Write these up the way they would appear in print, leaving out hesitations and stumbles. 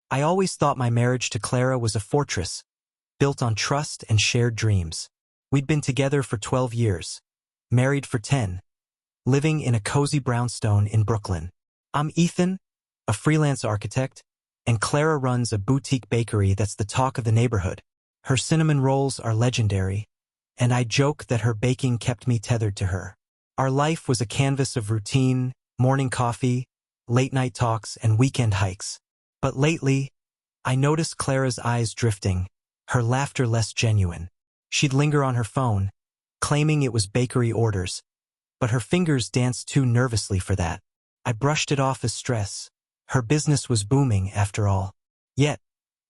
I always thought my marriage to Clara was a fortress, built on trust and shared dreams. We'd been together for 12 years, married for 10, living in a cozy brownstone in Brooklyn. I'm Ethan, a freelance architect, and Clara runs a boutique bakery that's the talk of the neighborhood. Her cinnamon rolls are legendary, and I joke that her baking kept me tethered to her. Our life was a canvas of routine, morning coffee, late-night talks, and weekend hikes. But lately, I noticed Clara's eyes drifting, her laughter less genuine. She'd linger on her phone, claiming it was bakery orders, but her fingers danced too nervously for that. I brushed it off as stress. Her business was booming, after all. Yet,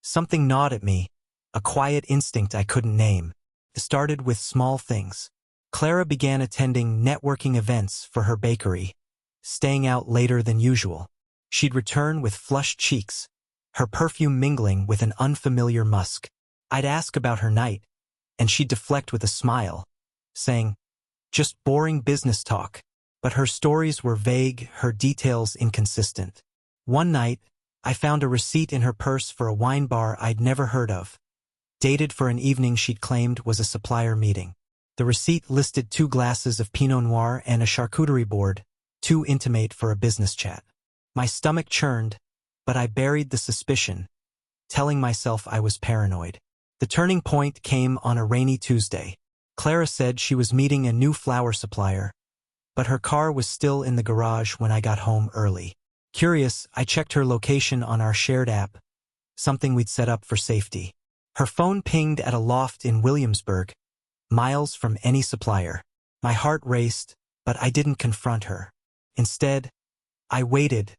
something gnawed at me, a quiet instinct I couldn't name. It started with small things. Clara began attending networking events for her bakery, staying out later than usual. She'd return with flushed cheeks, her perfume mingling with an unfamiliar musk. I'd ask about her night, and she'd deflect with a smile, saying, "Just boring business talk." But her stories were vague, her details inconsistent. One night, I found a receipt in her purse for a wine bar I'd never heard of, dated for an evening she'd claimed was a supplier meeting. The receipt listed 2 glasses of Pinot Noir and a charcuterie board, too intimate for a business chat. My stomach churned, but I buried the suspicion, telling myself I was paranoid. The turning point came on a rainy Tuesday. Clara said she was meeting a new flower supplier, but her car was still in the garage when I got home early. Curious, I checked her location on our shared app, something we'd set up for safety. Her phone pinged at a loft in Williamsburg, miles from any supplier. My heart raced, but I didn't confront her. Instead, I waited,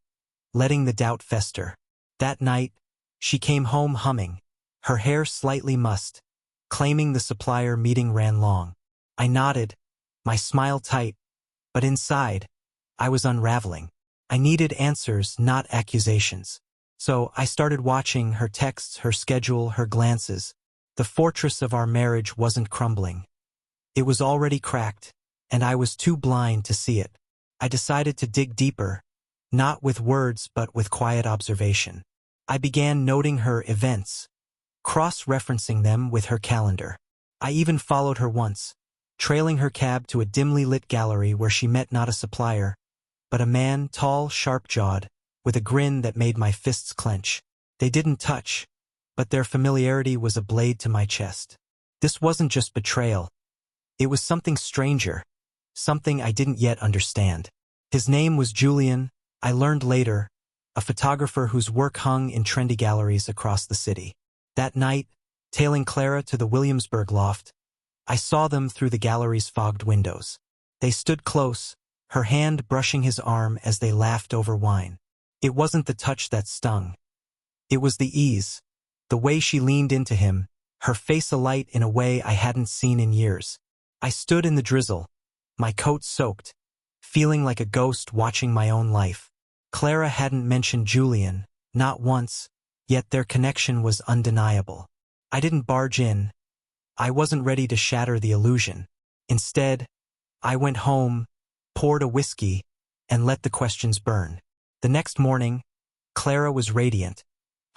letting the doubt fester. That night, she came home humming, her hair slightly mussed, claiming the supplier meeting ran long. I nodded, my smile tight, but inside, I was unraveling. I needed answers, not accusations. So I started watching her texts, her schedule, her glances. The fortress of our marriage wasn't crumbling. It was already cracked, and I was too blind to see it. I decided to dig deeper, not with words but with quiet observation. I began noting her events, cross-referencing them with her calendar. I even followed her once, trailing her cab to a dimly lit gallery where she met not a supplier, but a man, tall, sharp-jawed, with a grin that made my fists clench. They didn't touch, but their familiarity was a blade to my chest. This wasn't just betrayal. It was something stranger, something I didn't yet understand. His name was Julian, I learned later, a photographer whose work hung in trendy galleries across the city. That night, tailing Clara to the Williamsburg loft, I saw them through the gallery's fogged windows. They stood close, her hand brushing his arm as they laughed over wine. It wasn't the touch that stung. It was the ease, the way she leaned into him, her face alight in a way I hadn't seen in years. I stood in the drizzle, my coat soaked, feeling like a ghost watching my own life. Clara hadn't mentioned Julian, not once, yet their connection was undeniable. I didn't barge in. I wasn't ready to shatter the illusion. Instead, I went home, poured a whiskey, and let the questions burn. The next morning, Clara was radiant,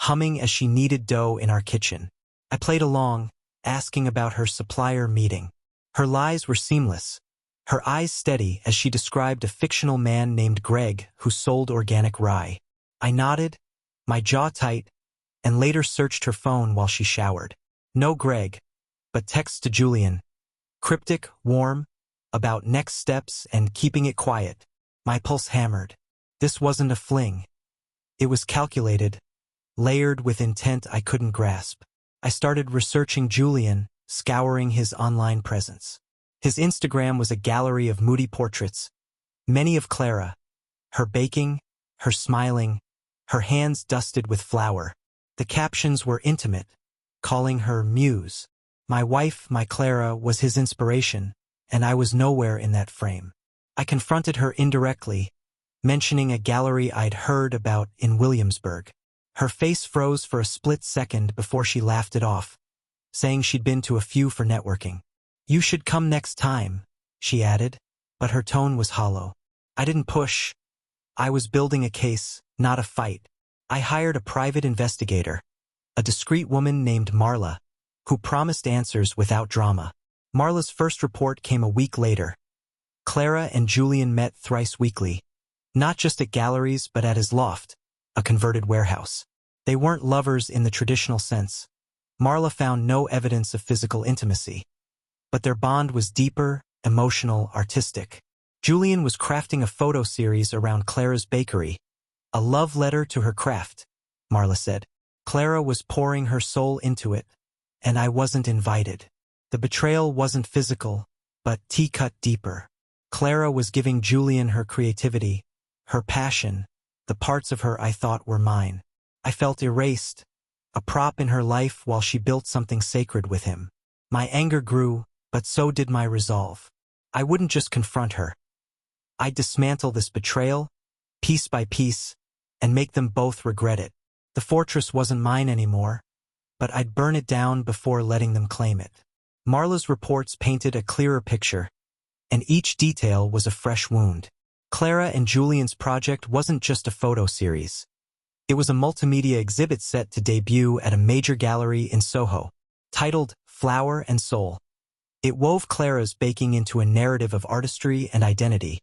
humming as she kneaded dough in our kitchen. I played along, asking about her supplier meeting. Her lies were seamless, her eyes steady as she described a fictional man named Greg who sold organic rye. I nodded, my jaw tight, and later searched her phone while she showered. No Greg, but texts to Julian. Cryptic, warm, about next steps and keeping it quiet. My pulse hammered. This wasn't a fling. It was calculated, layered with intent I couldn't grasp. I started researching Julian, scouring his online presence. His Instagram was a gallery of moody portraits, many of Clara, her baking, her smiling, her hands dusted with flour. The captions were intimate, calling her muse. My wife, my Clara, was his inspiration, and I was nowhere in that frame. I confronted her indirectly, mentioning a gallery I'd heard about in Williamsburg. Her face froze for a split second before she laughed it off, saying she'd been to a few for networking. "You should come next time," she added, but her tone was hollow. I didn't push. I was building a case, not a fight. I hired a private investigator, a discreet woman named Marla, who promised answers without drama. Marla's first report came a week later. Clara and Julian met thrice weekly, not just at galleries but at his loft, a converted warehouse. They weren't lovers in the traditional sense. Marla found no evidence of physical intimacy, but their bond was deeper, emotional, artistic. Julian was crafting a photo series around Clara's bakery, a love letter to her craft, Marla said. Clara was pouring her soul into it, and I wasn't invited. The betrayal wasn't physical, but cut deeper. Clara was giving Julian her creativity, her passion, the parts of her I thought were mine. I felt erased, a prop in her life while she built something sacred with him. My anger grew, but so did my resolve. I wouldn't just confront her. I'd dismantle this betrayal, piece by piece, and make them both regret it. The fortress wasn't mine anymore, but I'd burn it down before letting them claim it. Marla's reports painted a clearer picture, and each detail was a fresh wound. Clara and Julian's project wasn't just a photo series. It was a multimedia exhibit set to debut at a major gallery in Soho, titled Flower and Soul. It wove Clara's baking into a narrative of artistry and identity,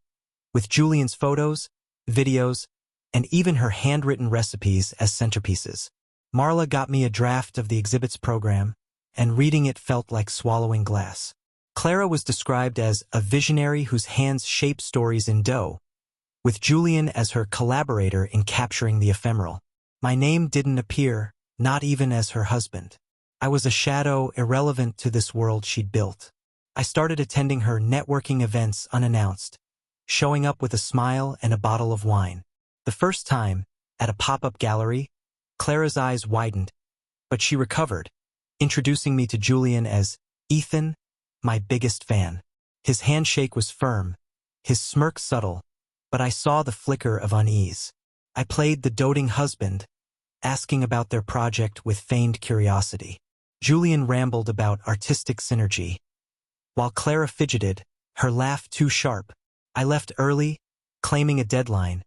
with Julian's photos, videos, and even her handwritten recipes as centerpieces. Marla got me a draft of the exhibit's program, and reading it felt like swallowing glass. Clara was described as a visionary whose hands shape stories in dough, with Julian as her collaborator in capturing the ephemeral. My name didn't appear, not even as her husband. I was a shadow irrelevant to this world she'd built. I started attending her networking events unannounced, showing up with a smile and a bottle of wine. The first time, at a pop-up gallery, Clara's eyes widened, but she recovered, introducing me to Julian as Ethan, my biggest fan. His handshake was firm, his smirk subtle, but I saw the flicker of unease. I played the doting husband, asking about their project with feigned curiosity. Julian rambled about artistic synergy, while Clara fidgeted, her laugh too sharp. I left early, claiming a deadline,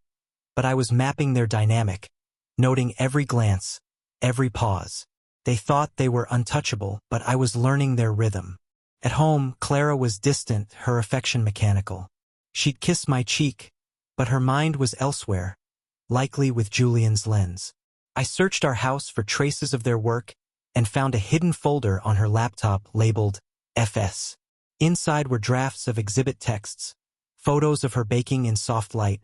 but I was mapping their dynamic, noting every glance, every pause. They thought they were untouchable, but I was learning their rhythm. At home, Clara was distant, her affection mechanical. She'd kiss my cheek, but her mind was elsewhere, likely with Julian's lens. I searched our house for traces of their work and found a hidden folder on her laptop labeled FS. Inside were drafts of exhibit texts, photos of her baking in soft light,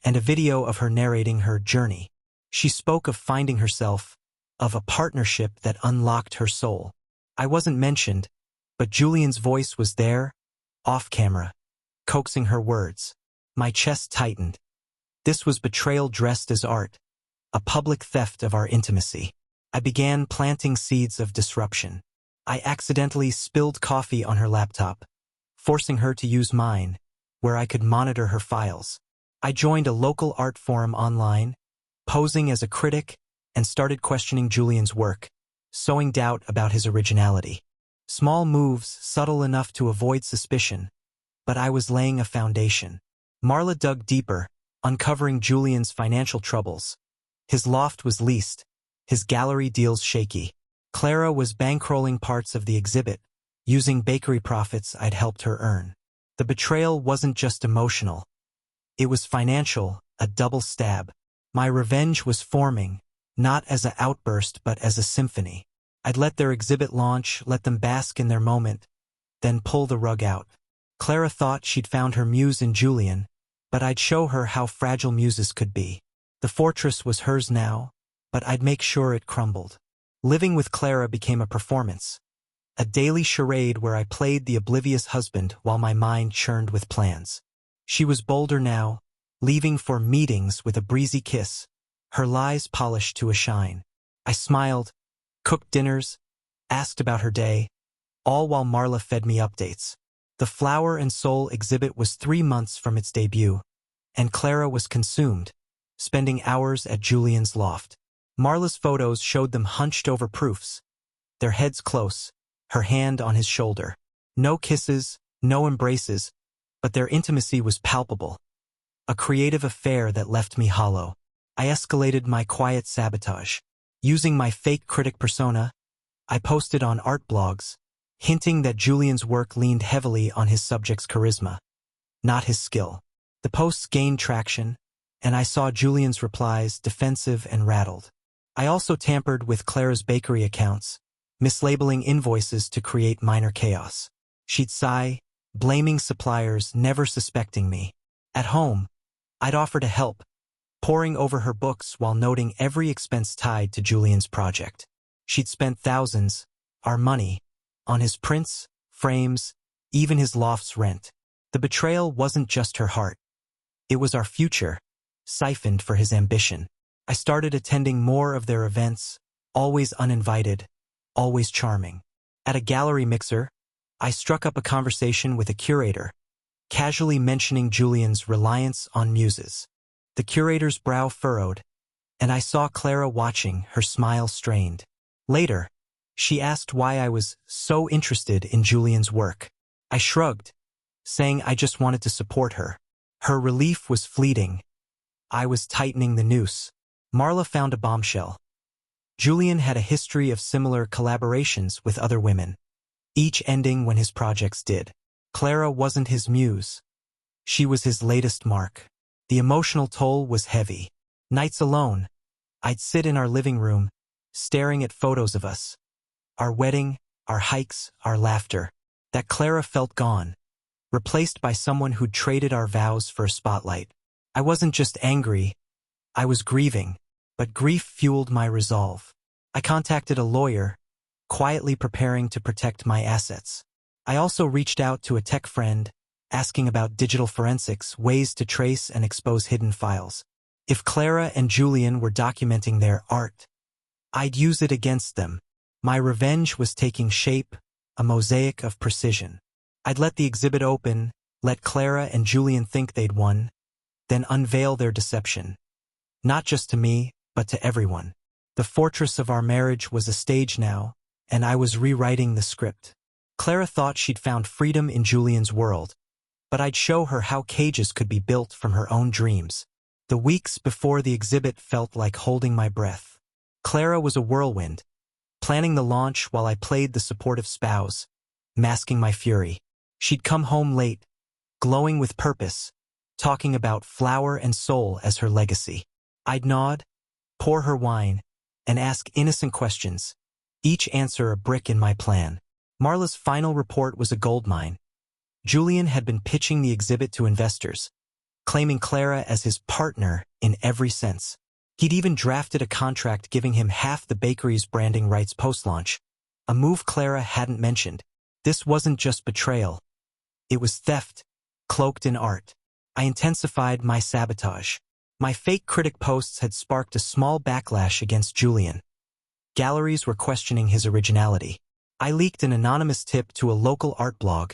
and a video of her narrating her journey. She spoke of finding herself, of a partnership that unlocked her soul. I wasn't mentioned, but Julian's voice was there, off camera, coaxing her words. My chest tightened. This was betrayal dressed as art, a public theft of our intimacy. I began planting seeds of disruption. I accidentally spilled coffee on her laptop, forcing her to use mine, where I could monitor her files. I joined a local art forum online, posing as a critic, and started questioning Julian's work, sowing doubt about his originality. Small moves, subtle enough to avoid suspicion, but I was laying a foundation. Marla dug deeper, uncovering Julian's financial troubles. His loft was leased, his gallery deals shaky. Clara was bankrolling parts of the exhibit, using bakery profits I'd helped her earn. The betrayal wasn't just emotional. It was financial, a double stab. My revenge was forming, not as an outburst but as a symphony. I'd let their exhibit launch, let them bask in their moment, then pull the rug out. Clara thought she'd found her muse in Julian, but I'd show her how fragile muses could be. The fortress was hers now, but I'd make sure it crumbled. Living with Clara became a performance, a daily charade where I played the oblivious husband while my mind churned with plans. She was bolder now, leaving for meetings with a breezy kiss, her lies polished to a shine. I smiled, cooked dinners, asked about her day, all while Marla fed me updates. The Flower and Soul exhibit was 3 months from its debut, and Clara was consumed, spending hours at Julian's loft. Marla's photos showed them hunched over proofs, their heads close, her hand on his shoulder. No kisses, no embraces, but their intimacy was palpable. A creative affair that left me hollow. I escalated my quiet sabotage. Using my fake critic persona, I posted on art blogs, hinting that Julian's work leaned heavily on his subject's charisma, not his skill. The posts gained traction, and I saw Julian's replies defensive and rattled. I also tampered with Clara's bakery accounts, mislabeling invoices to create minor chaos. She'd sigh, blaming suppliers, never suspecting me. At home, I'd offer to help, poring over her books while noting every expense tied to Julian's project. She'd spent thousands, our money, on his prints, frames, even his loft's rent. The betrayal wasn't just her heart. It was our future, siphoned for his ambition. I started attending more of their events, always uninvited, always charming. At a gallery mixer, I struck up a conversation with a curator, casually mentioning Julian's reliance on muses. The curator's brow furrowed, and I saw Clara watching, her smile strained. Later, she asked why I was so interested in Julian's work. I shrugged, saying I just wanted to support her. Her relief was fleeting. I was tightening the noose. Marla found a bombshell. Julian had a history of similar collaborations with other women, each ending when his projects did. Clara wasn't his muse. She was his latest mark. The emotional toll was heavy. Nights alone, I'd sit in our living room, staring at photos of us. Our wedding, our hikes, our laughter. That Clara felt gone, replaced by someone who'd traded our vows for a spotlight. I wasn't just angry, I was grieving, but grief fueled my resolve. I contacted a lawyer, quietly preparing to protect my assets. I also reached out to a tech friend, asking about digital forensics, ways to trace and expose hidden files. If Clara and Julian were documenting their art, I'd use it against them. My revenge was taking shape, a mosaic of precision. I'd let the exhibit open, let Clara and Julian think they'd won, then unveil their deception. Not just to me, but to everyone. The fortress of our marriage was a stage now, and I was rewriting the script. Clara thought she'd found freedom in Julian's world, but I'd show her how cages could be built from her own dreams. The weeks before the exhibit felt like holding my breath. Clara was a whirlwind, planning the launch while I played the supportive spouse, masking my fury. She'd come home late, glowing with purpose, talking about flower and soul as her legacy. I'd nod, pour her wine, and ask innocent questions, each answer a brick in my plan. Marla's final report was a goldmine. Julian had been pitching the exhibit to investors, claiming Clara as his partner in every sense. He'd even drafted a contract giving him half the bakery's branding rights post-launch, a move Clara hadn't mentioned. This wasn't just betrayal. It was theft, cloaked in art. I intensified my sabotage. My fake critic posts had sparked a small backlash against Julian. Galleries were questioning his originality. I leaked an anonymous tip to a local art blog,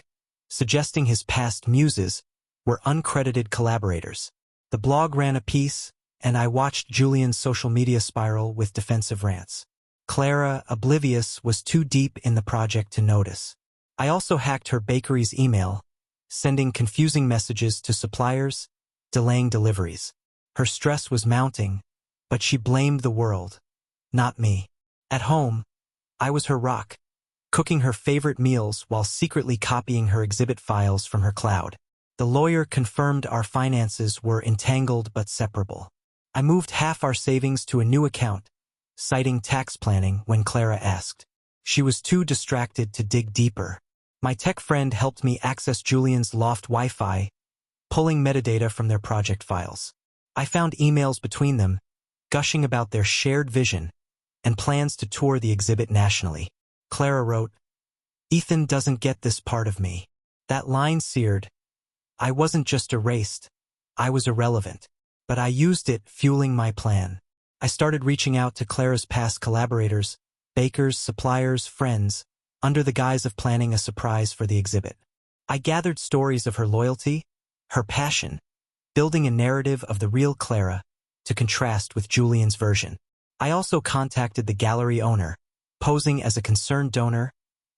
suggesting his past muses were uncredited collaborators. The blog ran a piece, and I watched Julian's social media spiral with defensive rants. Clara, oblivious, was too deep in the project to notice. I also hacked her bakery's email, sending confusing messages to suppliers, delaying deliveries. Her stress was mounting, but she blamed the world, not me. At home, I was her rock, cooking her favorite meals while secretly copying her exhibit files from her cloud. The lawyer confirmed our finances were entangled but separable. I moved half our savings to a new account, citing tax planning when Clara asked. She was too distracted to dig deeper. My tech friend helped me access Julian's loft Wi-Fi, pulling metadata from their project files. I found emails between them, gushing about their shared vision and plans to tour the exhibit nationally. Clara wrote, "Ethan doesn't get this part of me." That line seared. I wasn't just erased, I was irrelevant. But I used it, fueling my plan. I started reaching out to Clara's past collaborators, bakers, suppliers, friends, under the guise of planning a surprise for the exhibit. I gathered stories of her loyalty, her passion, building a narrative of the real Clara to contrast with Julian's version. I also contacted the gallery owner, posing as a concerned donor,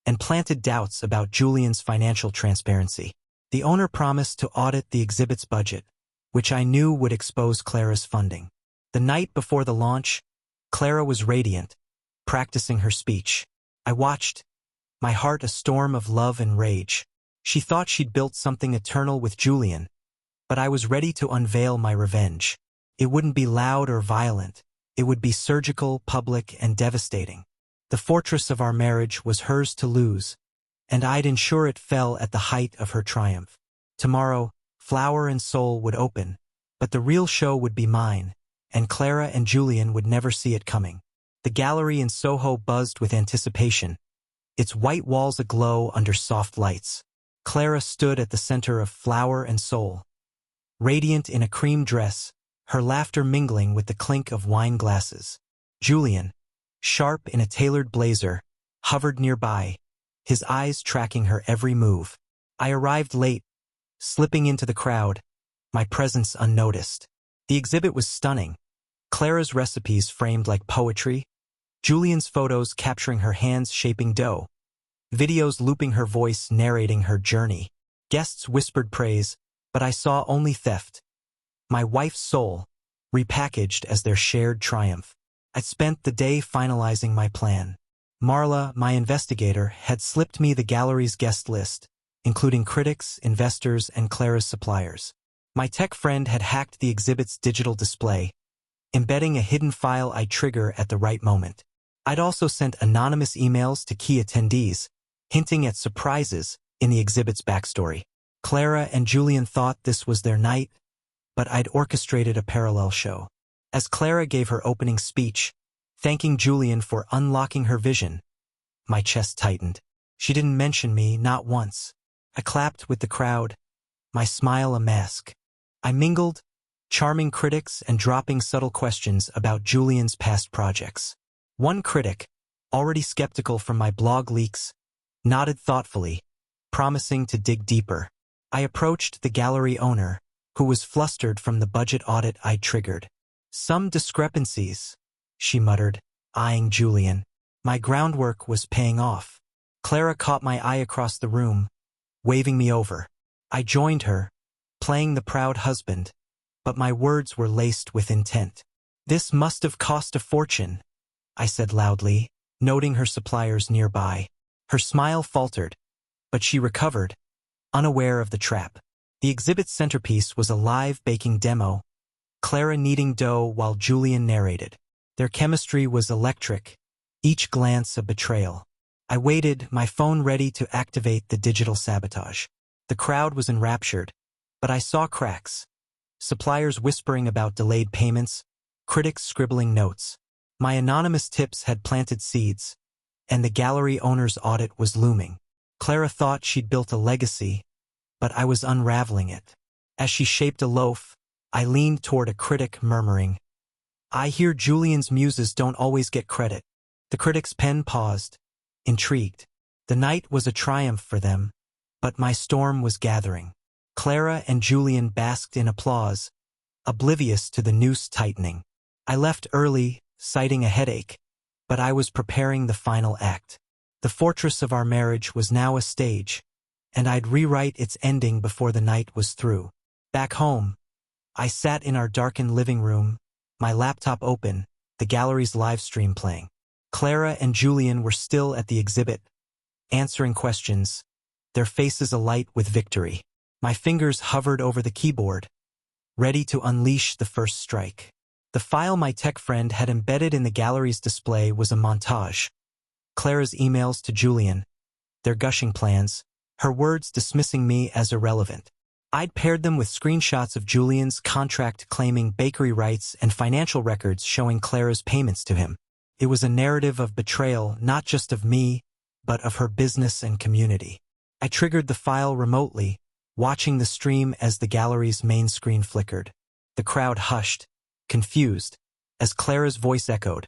and planted doubts about Julian's financial transparency. The owner promised to audit the exhibit's budget, which I knew would expose Clara's funding. The night before the launch, Clara was radiant, practicing her speech. I watched, my heart a storm of love and rage. She thought she'd built something eternal with Julian, but I was ready to unveil my revenge. It wouldn't be loud or violent. It would be surgical, public, and devastating. The fortress of our marriage was hers to lose, and I'd ensure it fell at the height of her triumph. Tomorrow, Flower and Soul would open, but the real show would be mine, and Clara and Julian would never see it coming. The gallery in Soho buzzed with anticipation, its white walls aglow under soft lights. Clara stood at the center of Flower and Soul, radiant in a cream dress, her laughter mingling with the clink of wine glasses. Julian, sharp in a tailored blazer, hovered nearby, his eyes tracking her every move. I arrived late, slipping into the crowd, my presence unnoticed. The exhibit was stunning. Clara's recipes framed like poetry, Julian's photos capturing her hands shaping dough, videos looping her voice narrating her journey. Guests whispered praise, but I saw only theft. My wife's soul, repackaged as their shared triumph. I spent the day finalizing my plan. Marla, my investigator, had slipped me the gallery's guest list, including critics, investors, and Clara's suppliers. My tech friend had hacked the exhibit's digital display, embedding a hidden file I'd trigger at the right moment. I'd also sent anonymous emails to key attendees, hinting at surprises in the exhibit's backstory. Clara and Julian thought this was their night, but I'd orchestrated a parallel show. As Clara gave her opening speech, thanking Julian for unlocking her vision, my chest tightened. She didn't mention me, not once. I clapped with the crowd, my smile a mask. I mingled, charming critics and dropping subtle questions about Julian's past projects. One critic, already skeptical from my blog leaks, nodded thoughtfully, promising to dig deeper. I approached the gallery owner, who was flustered from the budget audit I'd triggered. "Some discrepancies," she muttered, eyeing Julian. My groundwork was paying off. Clara caught my eye across the room, waving me over. I joined her, playing the proud husband, but my words were laced with intent. "This must have cost a fortune," I said loudly, noting her suppliers nearby. Her smile faltered, but she recovered, unaware of the trap. The exhibit's centerpiece was a live baking demo, Clara kneading dough while Julian narrated. Their chemistry was electric, each glance a betrayal. I waited, my phone ready to activate the digital sabotage. The crowd was enraptured, but I saw cracks. Suppliers whispering about delayed payments, critics scribbling notes. My anonymous tips had planted seeds, and the gallery owner's audit was looming. Clara thought she'd built a legacy, but I was unraveling it. As she shaped a loaf, I leaned toward a critic murmuring, "I hear Julian's muses don't always get credit." The critic's pen paused, intrigued. The night was a triumph for them, but my storm was gathering. Clara and Julian basked in applause, oblivious to the noose tightening. I left early, citing a headache, but I was preparing the final act. The fortress of our marriage was now a stage, and I'd rewrite its ending before the night was through. Back home, I sat in our darkened living room, my laptop open, the gallery's live stream playing. Clara and Julian were still at the exhibit, answering questions, their faces alight with victory. My fingers hovered over the keyboard, ready to unleash the first strike. The file my tech friend had embedded in the gallery's display was a montage. Clara's emails to Julian, their gushing plans, her words dismissing me as irrelevant. I'd paired them with screenshots of Julian's contract claiming bakery rights and financial records showing Clara's payments to him. It was a narrative of betrayal, not just of me, but of her business and community. I triggered the file remotely, watching the stream as the gallery's main screen flickered. The crowd hushed, confused, as Clara's voice echoed,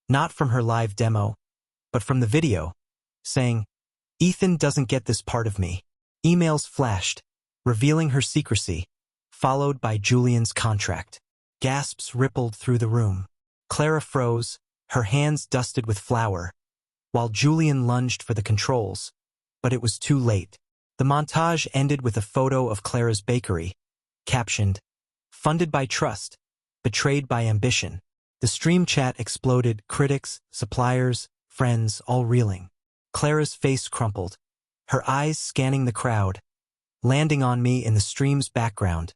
not from her live demo, but from the video, saying, "Ethan doesn't get this part of me." Emails flashed, revealing her secrecy, followed by Julian's contract. Gasps rippled through the room. Clara froze, her hands dusted with flour, while Julian lunged for the controls, but it was too late. The montage ended with a photo of Clara's bakery, captioned, "Funded by Trust, betrayed by ambition. The stream chat exploded, critics, suppliers, friends, all reeling. Clara's face crumpled, her eyes scanning the crowd, landing on me in the stream's background,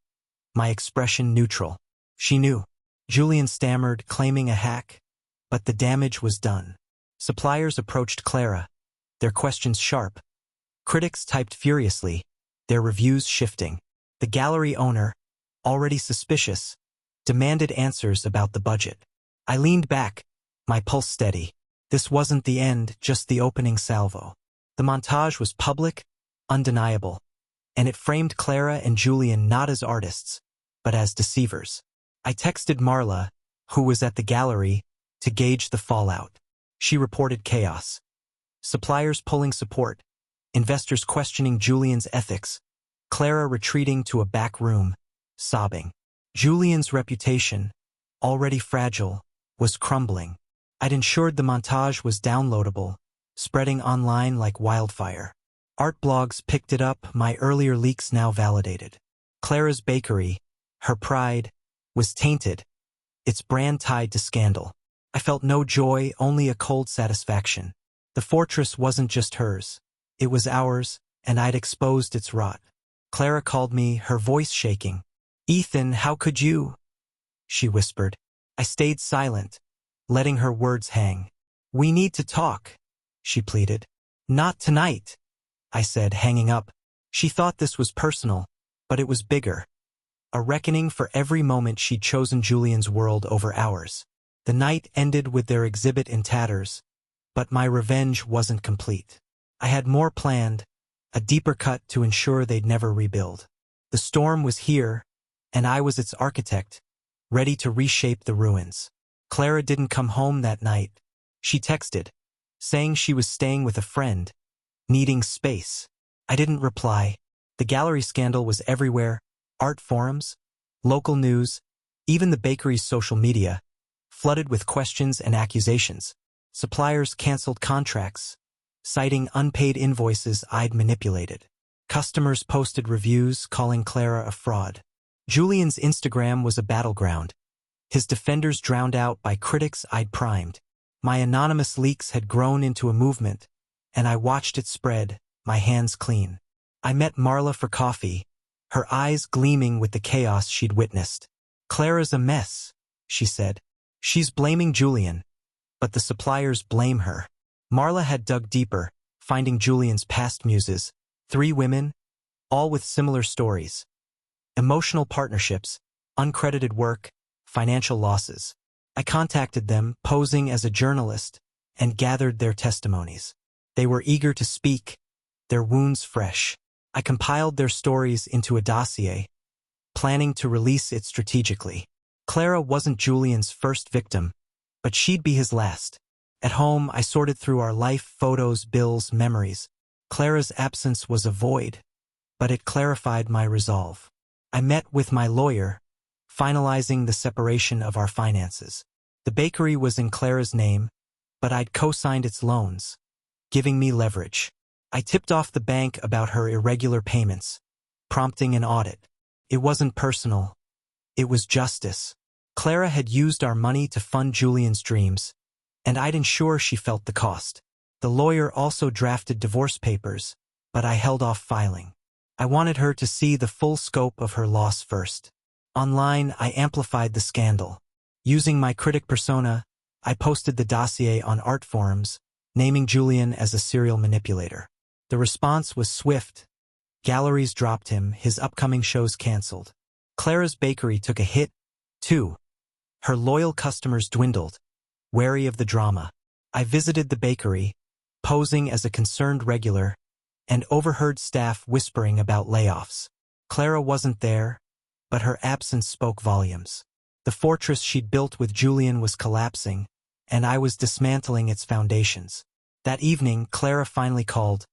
my expression neutral. She knew. Julian stammered, claiming a hack, but the damage was done. Suppliers approached Clara, their questions sharp. Critics typed furiously, their reviews shifting. The gallery owner, already suspicious, demanded answers about the budget. I leaned back, my pulse steady. This wasn't the end, just the opening salvo. The montage was public, undeniable, and it framed Clara and Julian not as artists, but as deceivers. I texted Marla, who was at the gallery, to gauge the fallout. She reported chaos. Suppliers pulling support, investors questioning Julian's ethics, Clara retreating to a back room, sobbing. Julian's reputation, already fragile, was crumbling. I'd ensured the montage was downloadable, spreading online like wildfire. Art blogs picked it up, my earlier leaks now validated. Clara's bakery, her pride, was tainted, its brand tied to scandal. I felt no joy, only a cold satisfaction. The fortress wasn't just hers. It was ours, and I'd exposed its rot. Clara called me, her voice shaking. "Ethan, how could you?" she whispered. I stayed silent, letting her words hang. "We need to talk," she pleaded. "Not tonight," I said, hanging up. She thought this was personal, but it was bigger. A reckoning for every moment she'd chosen Julian's world over ours. The night ended with their exhibit in tatters, but my revenge wasn't complete. I had more planned, a deeper cut to ensure they'd never rebuild. The storm was here, and I was its architect, ready to reshape the ruins. Clara didn't come home that night. She texted, saying she was staying with a friend, needing space. I didn't reply. The gallery scandal was everywhere, art forums, local news, even the bakery's social media, flooded with questions and accusations. Suppliers canceled contracts, citing unpaid invoices I'd manipulated. Customers posted reviews calling Clara a fraud. Julian's Instagram was a battleground, his defenders drowned out by critics I'd primed. My anonymous leaks had grown into a movement, and I watched it spread, my hands clean. I met Marla for coffee, her eyes gleaming with the chaos she'd witnessed. "Clara's a mess," she said. "She's blaming Julian, but the suppliers blame her." Marla had dug deeper, finding Julian's past muses, 3 women, all with similar stories. Emotional partnerships, uncredited work, financial losses. I contacted them, posing as a journalist, and gathered their testimonies. They were eager to speak, their wounds fresh. I compiled their stories into a dossier, planning to release it strategically. Clara wasn't Julian's first victim, but she'd be his last. At home, I sorted through our life, photos, bills, memories. Clara's absence was a void, but it clarified my resolve. I met with my lawyer, finalizing the separation of our finances. The bakery was in Clara's name, but I'd co-signed its loans, giving me leverage. I tipped off the bank about her irregular payments, prompting an audit. It wasn't personal. It was justice. Clara had used our money to fund Julian's dreams, and I'd ensure she felt the cost. The lawyer also drafted divorce papers, but I held off filing. I wanted her to see the full scope of her loss first. Online, I amplified the scandal. Using my critic persona, I posted the dossier on art forums, naming Julian as a serial manipulator. The response was swift. Galleries dropped him, his upcoming shows canceled. Clara's bakery took a hit, too. Her loyal customers dwindled, wary of the drama. I visited the bakery, posing as a concerned regular, and overheard staff whispering about layoffs. Clara wasn't there, but her absence spoke volumes. The fortress she'd built with Julian was collapsing, and I was dismantling its foundations. That evening, Clara finally called,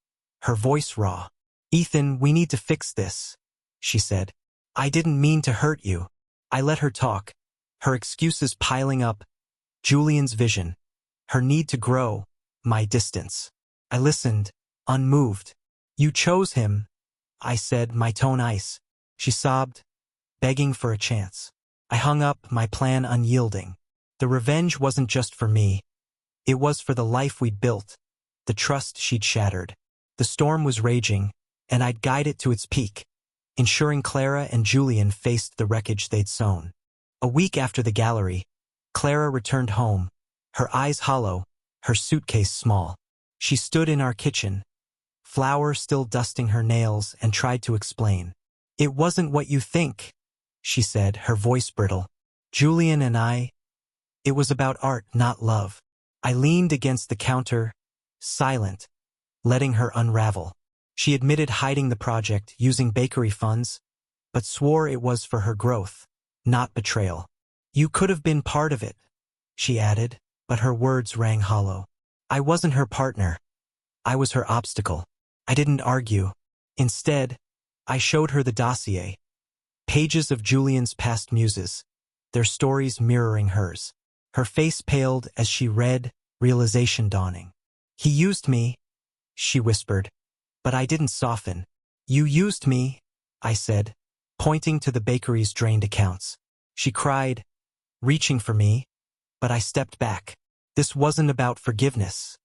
her voice raw. "Ethan, we need to fix this," she said. "I didn't mean to hurt you." I let her talk, her excuses piling up, Julian's vision, her need to grow, my distance. I listened, unmoved. "You chose him," I said, my tone ice. She sobbed, begging for a chance. I hung up, my plan unyielding. The revenge wasn't just for me. It was for the life we'd built, the trust she'd shattered. The storm was raging, and I'd guide it to its peak, ensuring Clara and Julian faced the wreckage they'd sown. A week after the gallery, Clara returned home, her eyes hollow, her suitcase small. She stood in our kitchen, flour still dusting her nails, and tried to explain. "It wasn't what you think," she said, her voice brittle. "Julian and it was about art, not love." I leaned against the counter, silent, letting her unravel. She admitted hiding the project, using bakery funds, but swore it was for her growth, not betrayal. "You could have been part of it," she added, but her words rang hollow. I wasn't her partner. I was her obstacle. I didn't argue. Instead, I showed her the dossier. Pages of Julian's past muses, their stories mirroring hers. Her face paled as she read, realization dawning. "He used me," she whispered, but I didn't soften. "You used me," I said, pointing to the bakery's drained accounts. She cried, reaching for me, but I stepped back. This wasn't about forgiveness.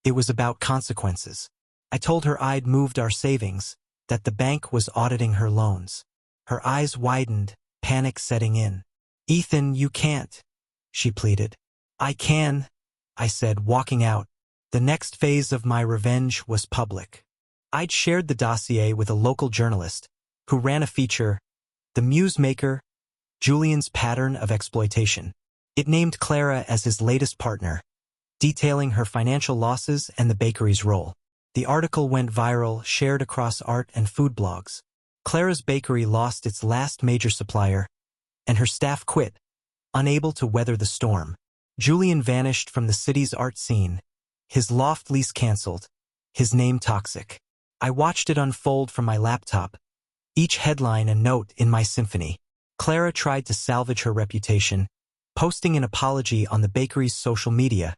It was about consequences. I told her I'd moved our savings, that the bank was auditing her loans. Her eyes widened, panic setting in. "Ethan, you can't," she pleaded. "I can," I said, walking out. The next phase of my revenge was public. I'd shared the dossier with a local journalist, who ran a feature, "The Muse Maker, Julian's Pattern of Exploitation." It named Clara as his latest partner, detailing her financial losses and the bakery's role. The article went viral, shared across art and food blogs. Clara's bakery lost its last major supplier, and her staff quit, unable to weather the storm. Julian vanished from the city's art scene, his loft lease canceled, his name toxic. I watched it unfold from my laptop, each headline a note in my symphony. Clara tried to salvage her reputation, posting an apology on the bakery's social media,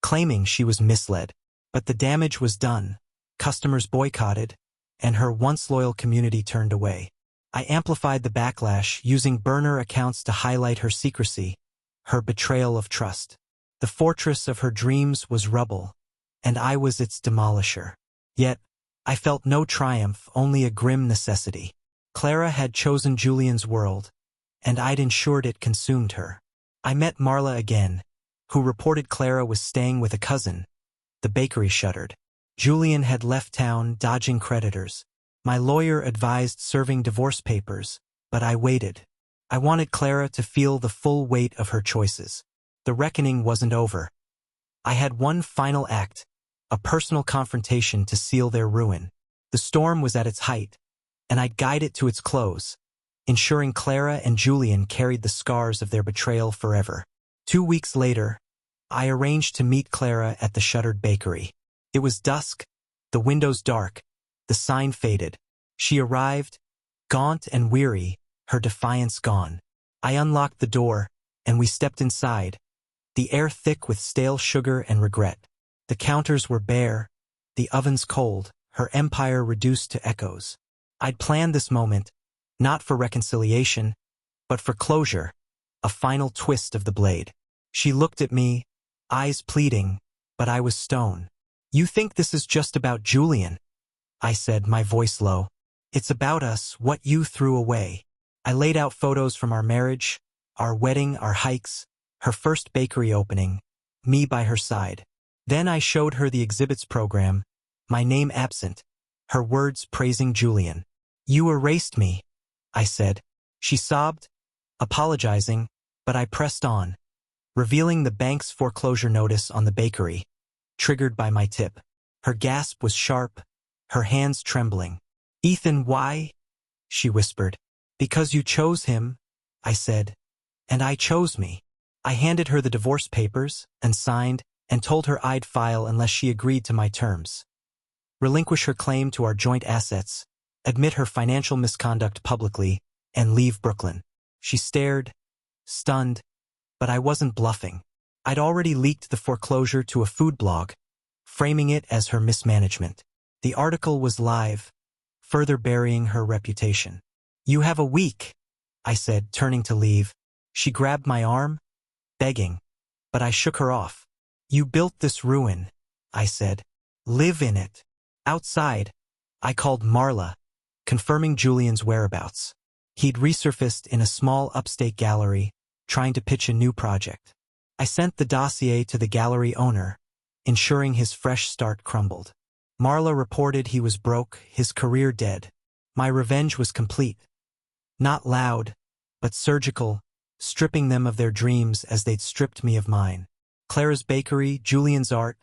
claiming she was misled. But the damage was done. Customers boycotted, and her once loyal community turned away. I amplified the backlash, using burner accounts to highlight her secrecy, her betrayal of trust. The fortress of her dreams was rubble, and I was its demolisher. Yet, I felt no triumph, only a grim necessity. Clara had chosen Julian's world, and I'd ensured it consumed her. I met Marla again, who reported Clara was staying with a cousin. The bakery shuttered. Julian had left town, dodging creditors. My lawyer advised serving divorce papers, but I waited. I wanted Clara to feel the full weight of her choices. The reckoning wasn't over. I had one final act, a personal confrontation to seal their ruin. The storm was at its height, and I'd guide it to its close, ensuring Clara and Julian carried the scars of their betrayal forever. 2 weeks later, I arranged to meet Clara at the shuttered bakery. It was dusk, the windows dark, the sign faded. She arrived, gaunt and weary, her defiance gone. I unlocked the door, and we stepped inside, the air thick with stale sugar and regret. The counters were bare, the ovens cold, her empire reduced to echoes. I'd planned this moment, not for reconciliation, but for closure, a final twist of the blade. She looked at me, eyes pleading, but I was stone. "You think this is just about Julian?" I said, my voice low. "It's about us, what you threw away." I laid out photos from our marriage, our wedding, our hikes, her first bakery opening, me by her side. Then I showed her the exhibits program, my name absent, her words praising Julian. "You erased me," I said. She sobbed, apologizing, but I pressed on, revealing the bank's foreclosure notice on the bakery, triggered by my tip. Her gasp was sharp, her hands trembling. "Ethan, why?" she whispered. "Because you chose him," I said, "and I chose me." I handed her the divorce papers, and signed, and told her I'd file unless she agreed to my terms. Relinquish her claim to our joint assets, admit her financial misconduct publicly, and leave Brooklyn. She stared, stunned, but I wasn't bluffing. I'd already leaked the foreclosure to a food blog, framing it as her mismanagement. The article was live, further burying her reputation. "You have a week," I said, turning to leave, She grabbed my arm, begging, but I shook her off. You built this ruin, I said. Live in it. Outside, I called Marla, confirming Julian's whereabouts. He'd resurfaced in a small upstate gallery, trying to pitch a new project. I sent the dossier to the gallery owner, ensuring his fresh start crumbled. Marla reported he was broke, his career dead. My revenge was complete. Not loud, but surgical, stripping them of their dreams as they'd stripped me of mine. Clara's bakery, Julian's art,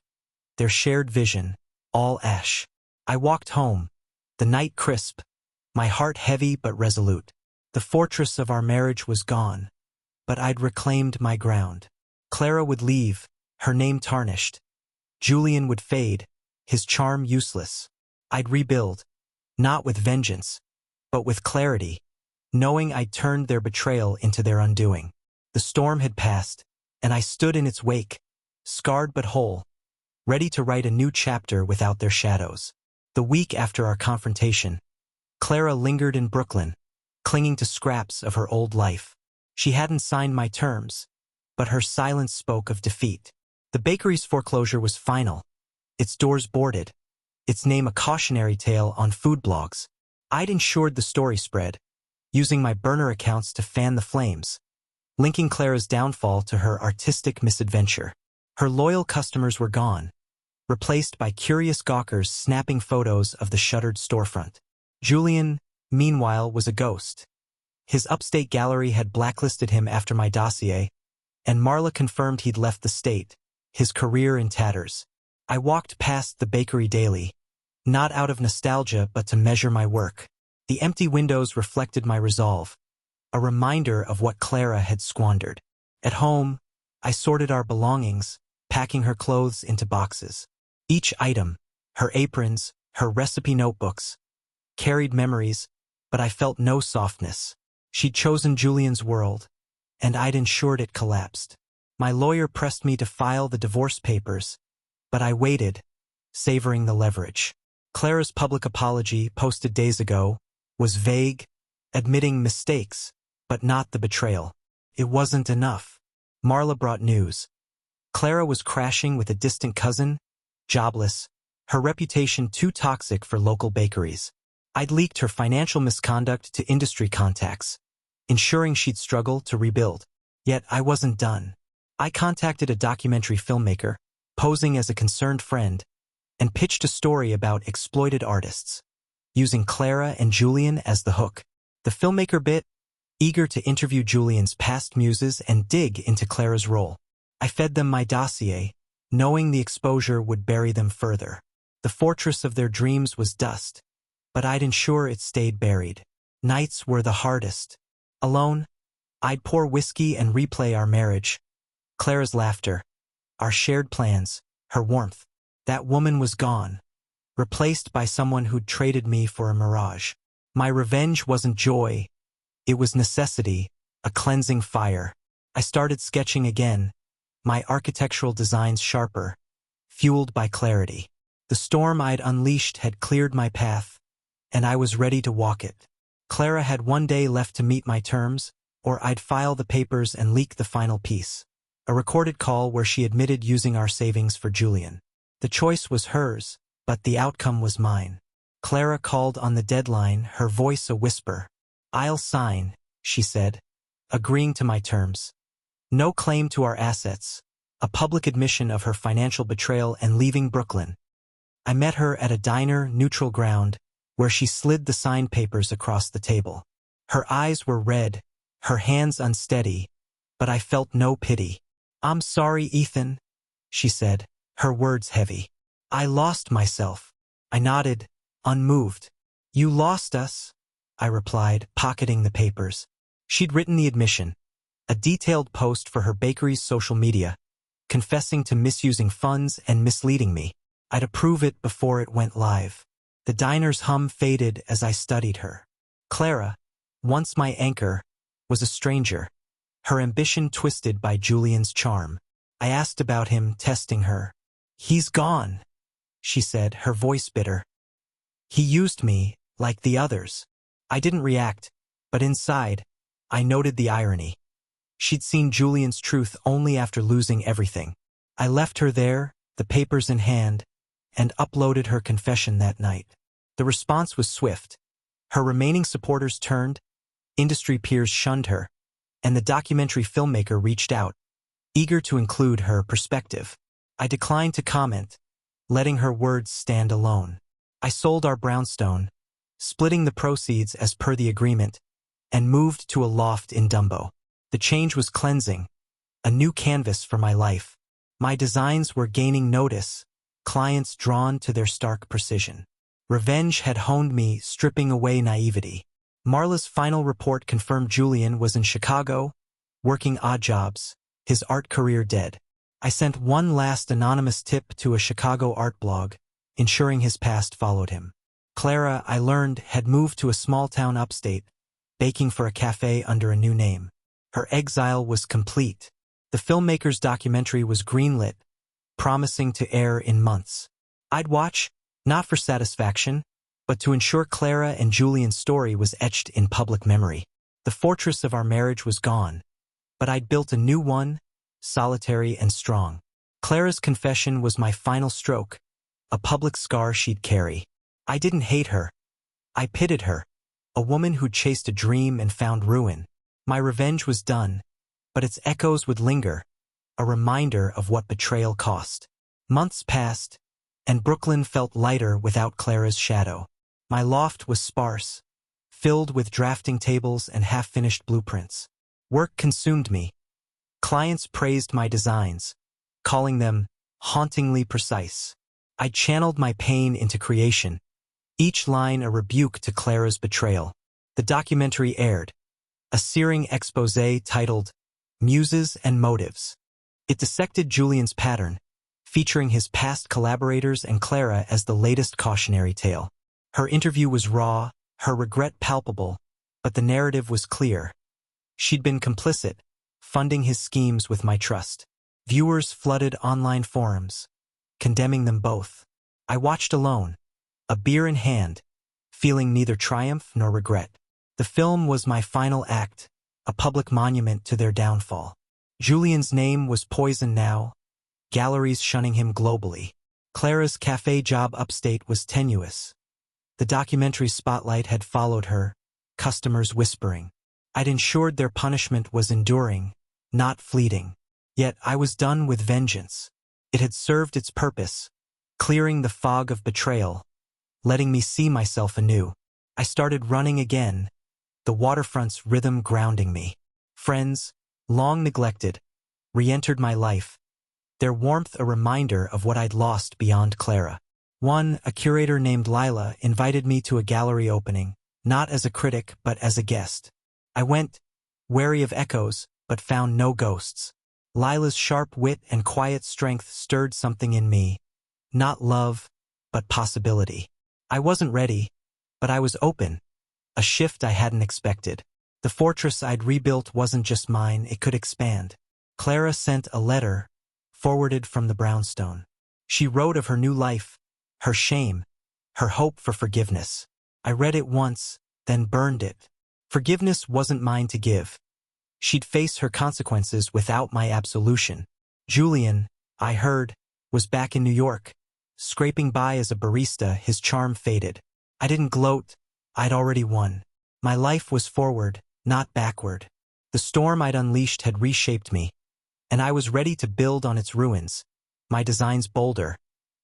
their shared vision, all ash. I walked home, the night crisp, my heart heavy but resolute. The fortress of our marriage was gone, but I'd reclaimed my ground. Clara would leave, her name tarnished. Julian would fade, his charm useless. I'd rebuild, not with vengeance, but with clarity, knowing I'd turned their betrayal into their undoing. The storm had passed, and I stood in its wake, scarred but whole, ready to write a new chapter without their shadows. The week after our confrontation, Clara lingered in Brooklyn, clinging to scraps of her old life. She hadn't signed my terms, but her silence spoke of defeat. The bakery's foreclosure was final, its doors boarded, its name a cautionary tale on food blogs. I'd ensured the story spread, using my burner accounts to fan the flames, linking Clara's downfall to her artistic misadventure. Her loyal customers were gone, replaced by curious gawkers snapping photos of the shuttered storefront. Julian, meanwhile, was a ghost. His upstate gallery had blacklisted him after my dossier, and Marla confirmed he'd left the state, his career in tatters. I walked past the bakery daily, not out of nostalgia but to measure my work. The empty windows reflected my resolve, a reminder of what Clara had squandered. At home, I sorted our belongings, packing her clothes into boxes. Each item, her aprons, her recipe notebooks, carried memories, but I felt no softness. She'd chosen Julian's world, and I'd ensured it collapsed. My lawyer pressed me to file the divorce papers, but I waited, savoring the leverage. Clara's public apology, posted days ago, was vague, admitting mistakes, but not the betrayal. It wasn't enough. Marla brought news. Clara was crashing with a distant cousin, jobless, her reputation too toxic for local bakeries. I'd leaked her financial misconduct to industry contacts, ensuring she'd struggle to rebuild. Yet I wasn't done. I contacted a documentary filmmaker, posing as a concerned friend, and pitched a story about exploited artists, using Clara and Julian as the hook. The filmmaker bit, eager to interview Julian's past muses and dig into Clara's role. I fed them my dossier, knowing the exposure would bury them further. The fortress of their dreams was dust, but I'd ensure it stayed buried. Nights were the hardest. Alone, I'd pour whiskey and replay our marriage, Clara's laughter, our shared plans, her warmth. That woman was gone, replaced by someone who'd traded me for a mirage. My revenge wasn't joy, it was necessity, a cleansing fire. I started sketching again, my architectural designs sharper, fueled by clarity. The storm I'd unleashed had cleared my path, and I was ready to walk it. Clara had one day left to meet my terms, or I'd file the papers and leak the final piece. A recorded call where she admitted using our savings for Julian. The choice was hers, but the outcome was mine. Clara called on the deadline, her voice a whisper. I'll sign, she said, agreeing to my terms. No claim to our assets, a public admission of her financial betrayal and leaving Brooklyn. I met her at a diner, neutral ground, where she slid the signed papers across the table. Her eyes were red, her hands unsteady, but I felt no pity. I'm sorry, Ethan, she said, her words heavy. I lost myself. I nodded, unmoved. You lost us, I replied, pocketing the papers. She'd written the admission, a detailed post for her bakery's social media, confessing to misusing funds and misleading me. I'd approve it before it went live. The diner's hum faded as I studied her. Clara, once my anchor, was a stranger, her ambition twisted by Julian's charm. I asked about him, testing her. He's gone, she said, her voice bitter. He used me, like the others. I didn't react, but inside, I noted the irony. She'd seen Julian's truth only after losing everything. I left her there, the papers in hand, and uploaded her confession that night. The response was swift. Her remaining supporters turned, industry peers shunned her, and the documentary filmmaker reached out, eager to include her perspective. I declined to comment, letting her words stand alone. I sold our brownstone, splitting the proceeds as per the agreement, and moved to a loft in Dumbo. The change was cleansing, a new canvas for my life. My designs were gaining notice, clients drawn to their stark precision. Revenge had honed me, stripping away naivety. Marla's final report confirmed Julian was in Chicago, working odd jobs, his art career dead. I sent one last anonymous tip to a Chicago art blog, ensuring his past followed him. Clara, I learned, had moved to a small town upstate, baking for a cafe under a new name. Her exile was complete. The filmmaker's documentary was greenlit, promising to air in months. I'd watch, not for satisfaction, but to ensure Clara and Julian's story was etched in public memory. The fortress of our marriage was gone, but I'd built a new one, solitary and strong. Clara's confession was my final stroke, a public scar she'd carry. I didn't hate her. I pitied her, a woman who'd chased a dream and found ruin. My revenge was done, but its echoes would linger, a reminder of what betrayal cost. Months passed, and Brooklyn felt lighter without Clara's shadow. My loft was sparse, filled with drafting tables and half-finished blueprints. Work consumed me. Clients praised my designs, calling them hauntingly precise. I channeled my pain into creation, each line a rebuke to Clara's betrayal. The documentary aired, a searing exposé titled Muses and Motives. It dissected Julian's pattern, featuring his past collaborators and Clara as the latest cautionary tale. Her interview was raw, her regret palpable, but the narrative was clear. She'd been complicit, funding his schemes with my trust. Viewers flooded online forums, condemning them both. I watched alone, a beer in hand, feeling neither triumph nor regret. The film was my final act, a public monument to their downfall. Julian's name was poisoned now, galleries shunning him globally. Clara's cafe job upstate was tenuous. The documentary's spotlight had followed her, customers whispering. I'd ensured their punishment was enduring, not fleeting. Yet I was done with vengeance. It had served its purpose, clearing the fog of betrayal, letting me see myself anew. I started running again, the waterfront's rhythm grounding me. Friends, long neglected, re-entered my life, their warmth a reminder of what I'd lost beyond Clara. One, a curator named Lila, invited me to a gallery opening, not as a critic but as a guest. I went, wary of echoes, but found no ghosts. Lila's sharp wit and quiet strength stirred something in me, not love, but possibility. I wasn't ready, but I was open, a shift I hadn't expected. The fortress I'd rebuilt wasn't just mine, it could expand. Clara sent a letter, forwarded from the brownstone. She wrote of her new life, her shame, her hope for forgiveness. I read it once, then burned it. Forgiveness wasn't mine to give. She'd face her consequences without my absolution. Julian, I heard, was back in New York, scraping by as a barista, his charm faded. I didn't gloat, I'd already won. My life was forward, not backward. The storm I'd unleashed had reshaped me, and I was ready to build on its ruins, my designs bolder,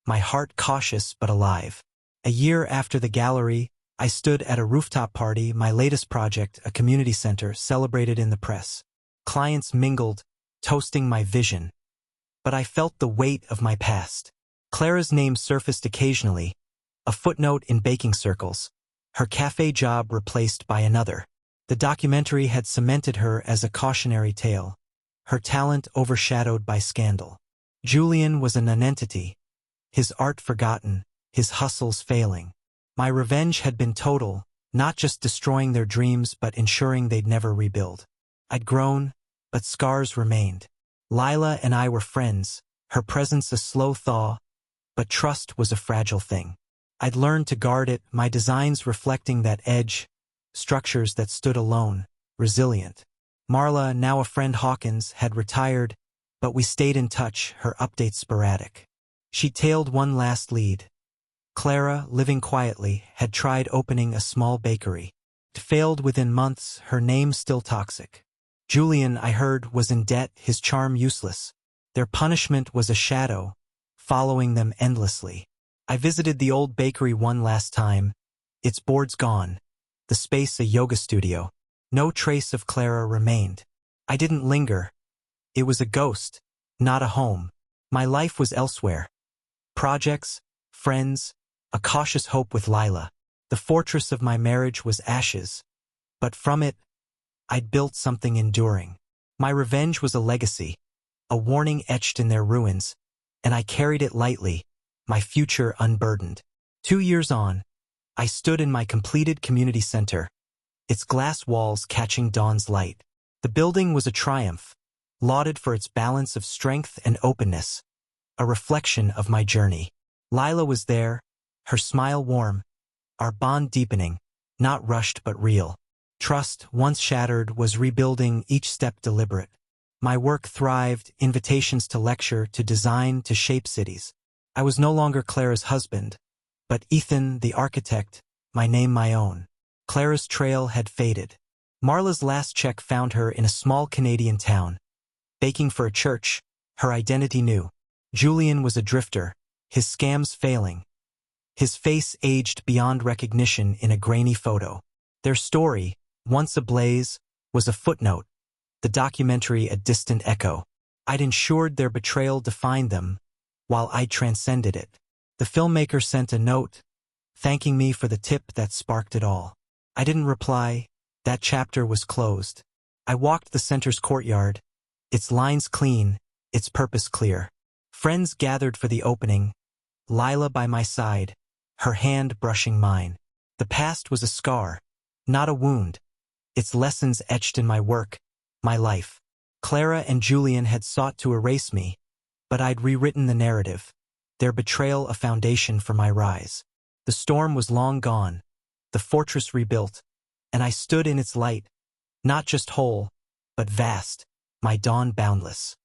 my heart cautious but alive. A year after the gallery, I stood at a rooftop party, my latest project, a community center, celebrated in the press. Clients mingled, toasting my vision. But I felt the weight of my past. Clara's name surfaced occasionally, a footnote in baking circles, her cafe job replaced by another. The documentary had cemented her as a cautionary tale, her talent overshadowed by scandal. Julian was a nonentity, his art forgotten, his hustles failing. My revenge had been total, not just destroying their dreams but ensuring they'd never rebuild. I'd grown, but scars remained. Lila and I were friends, her presence a slow thaw, but trust was a fragile thing. I'd learned to guard it, my designs reflecting that edge, structures that stood alone, resilient. Marla, now a friend Hawkins, had retired, but we stayed in touch, her updates sporadic. She tailed one last lead. Clara, living quietly, had tried opening a small bakery. It failed within months, her name still toxic. Julian, I heard, was in debt, his charm useless. Their punishment was a shadow, following them endlessly. I visited the old bakery one last time. Its boards gone. The space a yoga studio. No trace of Clara remained. I didn't linger. It was a ghost, not a home. My life was elsewhere. Projects, friends, a cautious hope with Lila. The fortress of my marriage was ashes. But from it, I'd built something enduring. My revenge was a legacy, a warning etched in their ruins, and I carried it lightly, my future unburdened. 2 years on, I stood in my completed community center, its glass walls catching dawn's light. The building was a triumph, lauded for its balance of strength and openness, a reflection of my journey. Lila was there, her smile warm, our bond deepening, not rushed but real. Trust, once shattered, was rebuilding, each step deliberate. My work thrived, invitations to lecture, to design, to shape cities. I was no longer Clara's husband, but Ethan, the architect, my name my own. Clara's trail had faded. Marla's last check found her in a small Canadian town. Baking for a church, her identity new. Julian was a drifter, his scams failing. His face aged beyond recognition in a grainy photo. Their story, once ablaze, was a footnote, the documentary a distant echo. I'd ensured their betrayal defined them, while I transcended it. The filmmaker sent a note, thanking me for the tip that sparked it all. I didn't reply. That chapter was closed. I walked the center's courtyard, its lines clean, its purpose clear. Friends gathered for the opening, Lila by my side, her hand brushing mine. The past was a scar, not a wound. Its lessons etched in my work, my life. Clara and Julian had sought to erase me, but I'd rewritten the narrative, their betrayal a foundation for my rise. The storm was long gone, the fortress rebuilt, and I stood in its light, not just whole, but vast, my dawn boundless.